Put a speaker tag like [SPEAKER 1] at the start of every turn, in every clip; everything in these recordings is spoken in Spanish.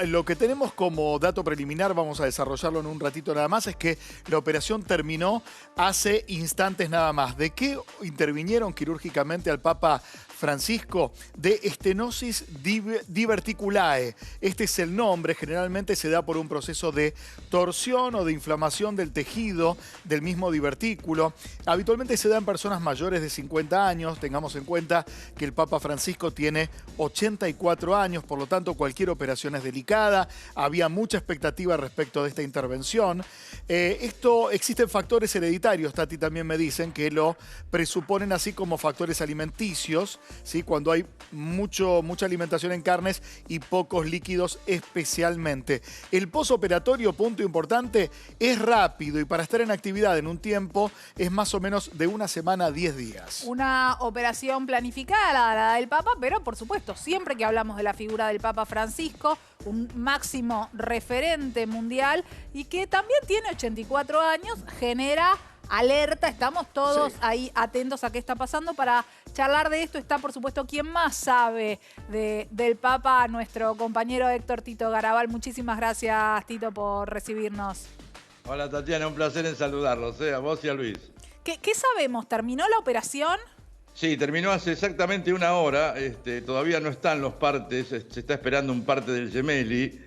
[SPEAKER 1] Lo que tenemos como dato preliminar, vamos a desarrollarlo en un ratito nada más, es que la operación terminó hace instantes nada más. ¿De qué intervinieron quirúrgicamente al Papa Francisco? De estenosis diverticulae. Este es el nombre, generalmente se da por un proceso de torsión o de inflamación del tejido del mismo divertículo. Habitualmente se da en personas mayores de 50 años, tengamos en cuenta que el Papa Francisco tiene 84 años, por lo tanto cualquier operación es delicada. Había mucha expectativa respecto de esta intervención. Existen factores hereditarios, Tati, también me dicen, que lo presuponen, así como factores alimenticios, ¿sí? Cuando hay mucha alimentación en carnes y pocos líquidos especialmente. El posoperatorio, punto importante, es rápido y para estar en actividad en un tiempo es más o menos de una semana a 10 días.
[SPEAKER 2] Una operación planificada, la del Papa, pero por supuesto, siempre que hablamos de la figura del Papa Francisco, un máximo referente mundial y que también tiene 84 años, genera alerta. Estamos todos ahí atentos a qué está pasando. Para charlar de esto está, por supuesto, quien más sabe del Papa, nuestro compañero Héctor Tito Garabal. Muchísimas gracias, Tito, por recibirnos.
[SPEAKER 3] Hola, Tatiana, un placer en saludarlos, a vos y a Luis.
[SPEAKER 2] ¿Qué sabemos? ¿Terminó la operación?
[SPEAKER 3] Sí, terminó hace exactamente una hora. Todavía no están los partes, se está esperando un parte del Gemelli.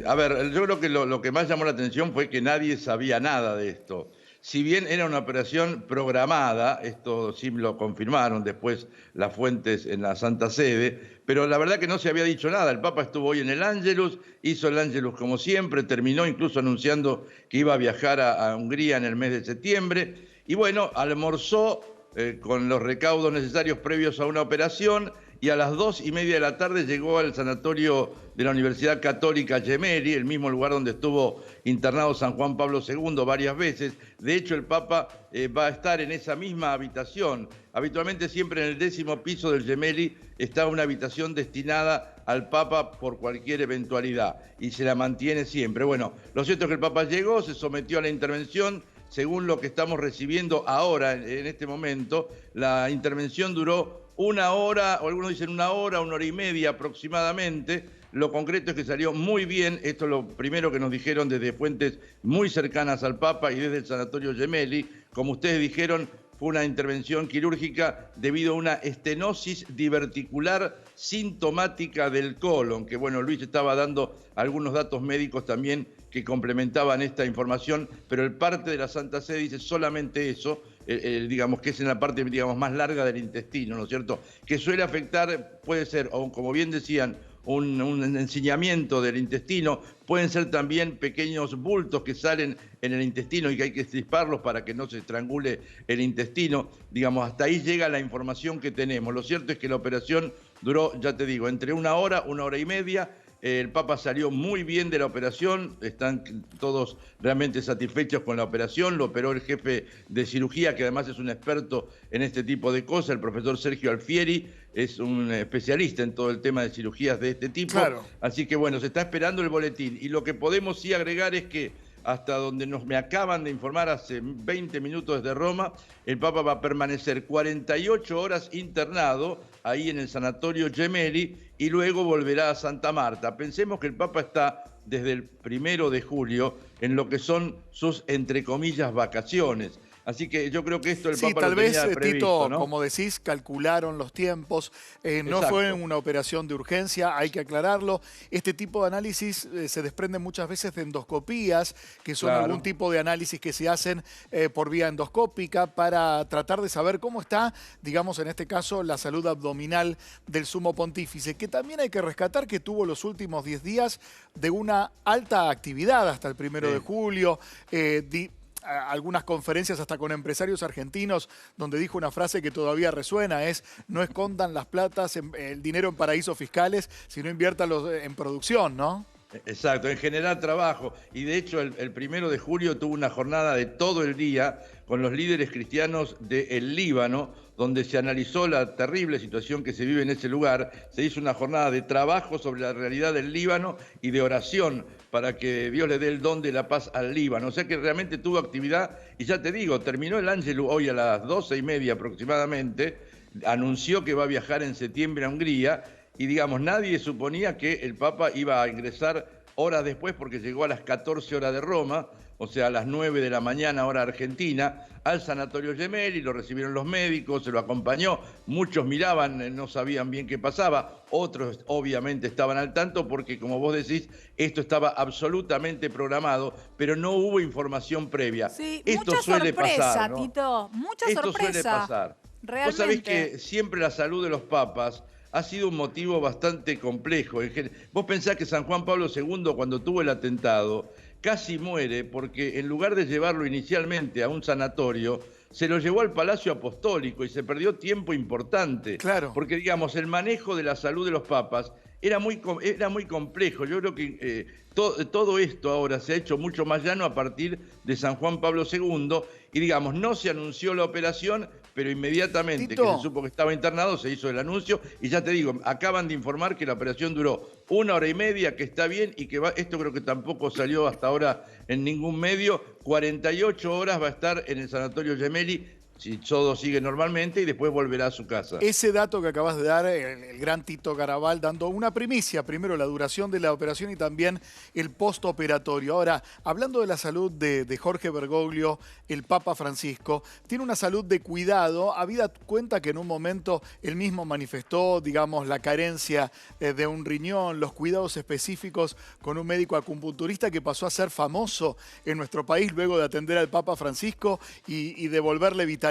[SPEAKER 3] A ver, yo creo que lo que más llamó la atención fue que nadie sabía nada de esto. Si bien era una operación programada, esto sí lo confirmaron después las fuentes en la Santa Sede, pero la verdad que no se había dicho nada. El Papa estuvo hoy en el Ángelus, hizo el Ángelus como siempre, terminó incluso anunciando que iba a viajar a Hungría en el mes de septiembre. Y bueno, almorzó con los recaudos necesarios previos a una operación y a las 2:30 de la tarde llegó al sanatorio de la Universidad Católica Gemelli, el mismo lugar donde estuvo internado San Juan Pablo II varias veces. De hecho, el Papa va a estar en esa misma habitación. Habitualmente siempre en el 10º piso del Gemelli está una habitación destinada al Papa por cualquier eventualidad y se la mantiene siempre. Bueno, lo cierto es que el Papa llegó, se sometió a la intervención. Según lo que estamos recibiendo ahora, en este momento, la intervención duró una hora, o algunos dicen una hora y media aproximadamente. Lo concreto es que salió muy bien. Esto es lo primero que nos dijeron desde fuentes muy cercanas al Papa y desde el Sanatorio Gemelli. Como ustedes dijeron, fue una intervención quirúrgica debido a una estenosis diverticular sintomática del colon, que bueno, Luis estaba dando algunos datos médicos también que complementaban esta información, pero el parte de la Santa Sede dice solamente eso, digamos que es en la parte más larga del intestino, ¿no es cierto? Que suele afectar, puede ser, o como bien decían, un ensañamiento del intestino, pueden ser también pequeños bultos que salen en el intestino y que hay que estrisparlos para que no se estrangule el intestino. Digamos, hasta ahí llega la información que tenemos. Lo cierto es que la operación duró, ya te digo, entre una hora y media. El Papa salió muy bien de la operación, están todos realmente satisfechos con la operación. Lo operó el jefe de cirugía, que además es un experto en este tipo de cosas, el profesor Sergio Alfieri, es un especialista en todo el tema de cirugías de este tipo.
[SPEAKER 1] Claro.
[SPEAKER 3] Así que bueno, se está esperando el boletín. Y lo que podemos sí agregar es que hasta donde me acaban de informar hace 20 minutos desde Roma, el Papa va a permanecer 48 horas internado ahí en el sanatorio Gemelli y luego volverá a Santa Marta. Pensemos que el Papa está desde el 1 de julio en lo que son sus, entre comillas, vacaciones. Así que yo creo que esto el Papa
[SPEAKER 1] tal
[SPEAKER 3] lo tenía
[SPEAKER 1] vez,
[SPEAKER 3] previsto,
[SPEAKER 1] Tito,
[SPEAKER 3] ¿no?
[SPEAKER 1] como decís, calcularon los tiempos. No fue una operación de urgencia, hay que aclararlo. Este tipo de análisis se desprende muchas veces de endoscopías, que son algún tipo de análisis que se hacen por vía endoscópica para tratar de saber cómo está, digamos en este caso, la salud abdominal del sumo pontífice, que también hay que rescatar que tuvo los últimos 10 días de una alta actividad hasta el 1 de julio, algunas conferencias hasta con empresarios argentinos donde dijo una frase que todavía resuena, es: no escondan las platas, el dinero en paraísos fiscales, sino inviértanlo en producción, ¿no?
[SPEAKER 3] Exacto, en generar trabajo. Y de hecho el 1 de julio tuvo una jornada de todo el día con los líderes cristianos del Líbano, donde se analizó la terrible situación que se vive en ese lugar. Se hizo una jornada de trabajo sobre la realidad del Líbano y de oración para que Dios le dé el don de la paz al Líbano. O sea que realmente tuvo actividad y ya te digo, terminó el Ángelus hoy a las 12:30 aproximadamente, anunció que va a viajar en septiembre a Hungría y digamos, nadie suponía que el Papa iba a ingresar horas después porque llegó a las 14 horas de Roma, o sea, a las 9 de la mañana, hora argentina, al Sanatorio Gemelli, lo recibieron los médicos, se lo acompañó, muchos miraban, no sabían bien qué pasaba, otros obviamente estaban al tanto porque, como vos decís, esto estaba absolutamente programado, pero no hubo información previa.
[SPEAKER 2] Sí,
[SPEAKER 3] Esto
[SPEAKER 2] mucha
[SPEAKER 3] suele
[SPEAKER 2] sorpresa,
[SPEAKER 3] pasar, ¿no?
[SPEAKER 2] Tito, mucha
[SPEAKER 3] Esto
[SPEAKER 2] sorpresa.
[SPEAKER 3] suele pasar.
[SPEAKER 2] Realmente.
[SPEAKER 3] Vos sabés que siempre la salud de los papas ha sido un motivo bastante complejo. Vos pensás que San Juan Pablo II, cuando tuvo el atentado, casi muere porque en lugar de llevarlo inicialmente a un sanatorio, se lo llevó al Palacio Apostólico y se perdió tiempo importante.
[SPEAKER 1] Claro.
[SPEAKER 3] Porque, digamos, el manejo de la salud de los papas era muy complejo. Yo creo que todo esto ahora se ha hecho mucho más llano a partir de San Juan Pablo II y, digamos, no se anunció la operación, pero inmediatamente
[SPEAKER 1] Tito,
[SPEAKER 3] que se supo que estaba internado se hizo el anuncio y ya te digo, acaban de informar que la operación duró 1 hora y media, que está bien y que esto creo que tampoco salió hasta ahora en ningún medio, 48 horas va a estar en el Sanatorio Gemelli, si todo sigue normalmente, y después volverá a su casa.
[SPEAKER 1] ese dato que acabas de dar, el gran Tito Garabal, dando una primicia, primero la duración de la operación y también el postoperatorio. Ahora, hablando de la salud de Jorge Bergoglio, el Papa Francisco, tiene una salud de cuidado, habida cuenta que en un momento él mismo manifestó, digamos, la carencia de un riñón, los cuidados específicos con un médico acupunturista que pasó a ser famoso en nuestro país luego de atender al Papa Francisco y devolverle vitalidad.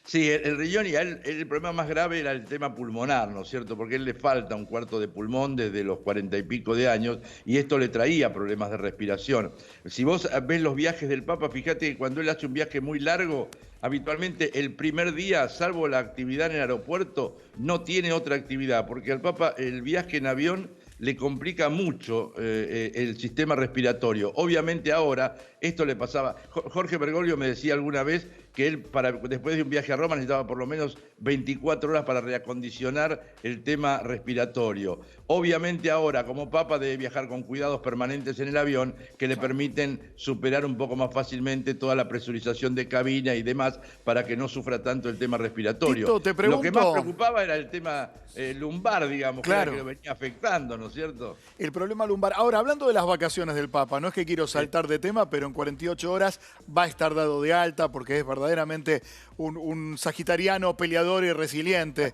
[SPEAKER 3] Sí, el riñón y a él el problema más grave era el tema pulmonar, ¿no es cierto? Porque a él le falta un cuarto de pulmón desde los 40 y pico de años y esto le traía problemas de respiración. Si vos ves los viajes del Papa, fíjate que cuando él hace un viaje muy largo, habitualmente el primer día, salvo la actividad en el aeropuerto, no tiene otra actividad, porque al Papa el viaje en avión le complica mucho el sistema respiratorio. Obviamente ahora, esto le pasaba... Jorge Bergoglio me decía alguna vez que él, después de un viaje a Roma, necesitaba por lo menos 24 horas para reacondicionar el tema respiratorio. Obviamente ahora, como Papa, debe viajar con cuidados permanentes en el avión que le permiten superar un poco más fácilmente toda la presurización de cabina y demás para que no sufra tanto el tema respiratorio.
[SPEAKER 1] Tito, te pregunto...
[SPEAKER 3] Lo que más preocupaba era el tema lumbar, digamos,
[SPEAKER 1] claro,
[SPEAKER 3] que lo venía afectando, ¿no es cierto?
[SPEAKER 1] El problema lumbar. Ahora, hablando de las vacaciones del Papa, no es que quiero saltar de tema, pero en 48 horas va a estar dado de alta porque es verdaderamente un sagitariano peleador y resiliente,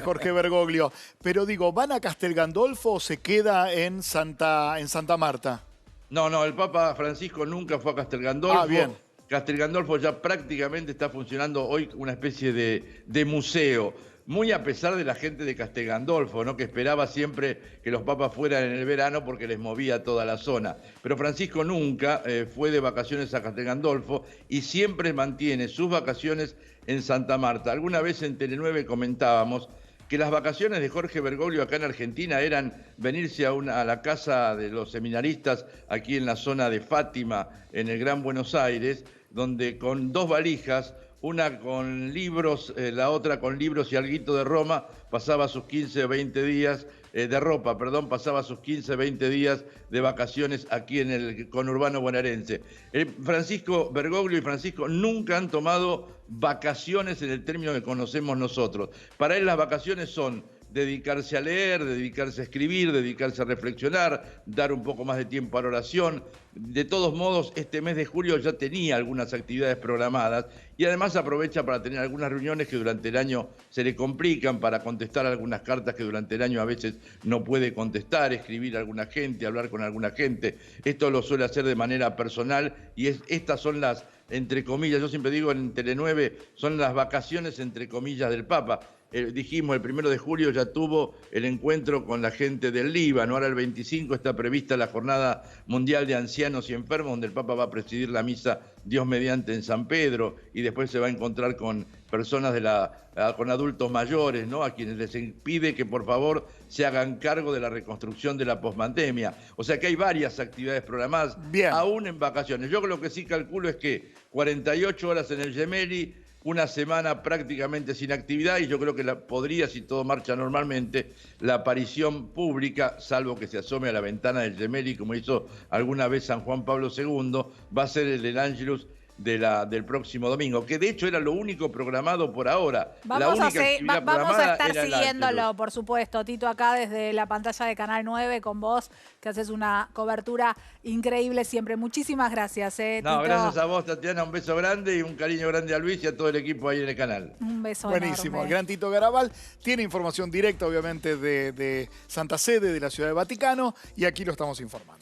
[SPEAKER 1] Jorge Bergoglio. Pero digo, ¿van a Castel Gandolfo o se queda en Santa Marta?
[SPEAKER 3] No, el Papa Francisco nunca fue a Castel Gandolfo.
[SPEAKER 1] Ah, bien.
[SPEAKER 3] Castel Gandolfo ya prácticamente está funcionando hoy una especie de museo. Muy a pesar de la gente de Castel Gandolfo, ¿no? Que esperaba siempre que los papas fueran en el verano porque les movía toda la zona. Pero Francisco nunca fue de vacaciones a Castel Gandolfo y siempre mantiene sus vacaciones en Santa Marta. Alguna vez en Tele9 comentábamos que las vacaciones de Jorge Bergoglio acá en Argentina eran venirse a la casa de los seminaristas aquí en la zona de Fátima, en el Gran Buenos Aires, donde con 2 valijas, una con libros, la otra con libros y alguito de Roma, pasaba sus 15 o 20 días, pasaba sus 15 o 20 días de vacaciones aquí en el conurbano bonaerense. Francisco Bergoglio y Francisco nunca han tomado vacaciones en el término que conocemos nosotros. Para él las vacaciones son dedicarse a leer, dedicarse a escribir, dedicarse a reflexionar, dar un poco más de tiempo a la oración. De todos modos, este mes de julio ya tenía algunas actividades programadas y además aprovecha para tener algunas reuniones que durante el año se le complican, para contestar algunas cartas que durante el año a veces no puede contestar, escribir a alguna gente, hablar con alguna gente. Esto lo suele hacer de manera personal y estas son las, entre comillas, yo siempre digo en Tele9, son las vacaciones entre comillas del Papa. Dijimos, el 1 de julio ya tuvo el encuentro con la gente del Líbano, ahora el 25 está prevista la Jornada Mundial de Ancianos y Enfermos, donde el Papa va a presidir la misa Dios mediante en San Pedro, y después se va a encontrar con personas con adultos mayores, ¿no? A quienes les pide que por favor se hagan cargo de la reconstrucción de la posmandemia. O sea que hay varias actividades programadas, aún en vacaciones. Yo lo que sí calculo es que 48 horas en el Gemelli, una semana prácticamente sin actividad, y yo creo que podría, si todo marcha normalmente, la aparición pública, salvo que se asome a la ventana del Gemelli, como hizo alguna vez San Juan Pablo II, va a ser el del Ángelus del próximo domingo, que de hecho era lo único programado por ahora.
[SPEAKER 2] Vamos a estar
[SPEAKER 3] era el
[SPEAKER 2] siguiéndolo,
[SPEAKER 3] Ángelus.
[SPEAKER 2] por supuesto, Tito, acá desde la pantalla de Canal 9 con vos, que haces una cobertura increíble siempre. Muchísimas gracias,
[SPEAKER 3] No,
[SPEAKER 2] Tito.
[SPEAKER 3] gracias a vos, Tatiana, un beso grande y un cariño grande a Luis y a todo el equipo ahí en el canal.
[SPEAKER 2] Un beso
[SPEAKER 1] Buenísimo.
[SPEAKER 2] enorme.
[SPEAKER 1] El gran Tito Garabal tiene información directa, obviamente, de Santa Sede, de la Ciudad del Vaticano, y aquí lo estamos informando.